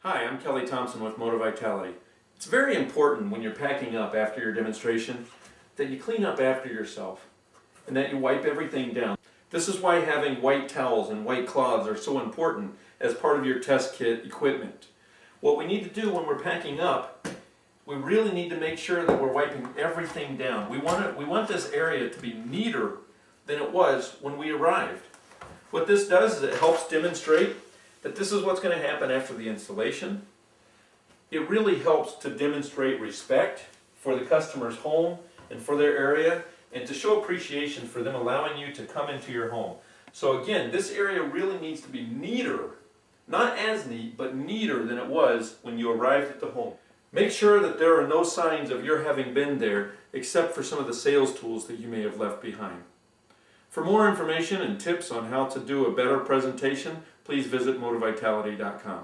Hi, I'm Kelly Thompson with Moti-Vitality. It's very important when you're packing up after your demonstration that you clean up after yourself and that you wipe everything down. This is why having white towels and white cloths are so important as part of your test kit equipment. What we need to do when we're packing up, we really need to make sure that we're wiping everything down. We want this area to be neater than it was when we arrived. What this does is it helps demonstrate that this is what's going to happen after the installation. It really helps to demonstrate respect for the customer's home and for their area, and to show appreciation for them allowing you to come into your home. So again, this area really needs to be neater, not as neat, but neater than it was when you arrived at the home. Make sure that there are no signs of your having been there, except for some of the sales tools that you may have left behind. For more information and tips on how to do a better presentation, please visit Moti-Vitality.com.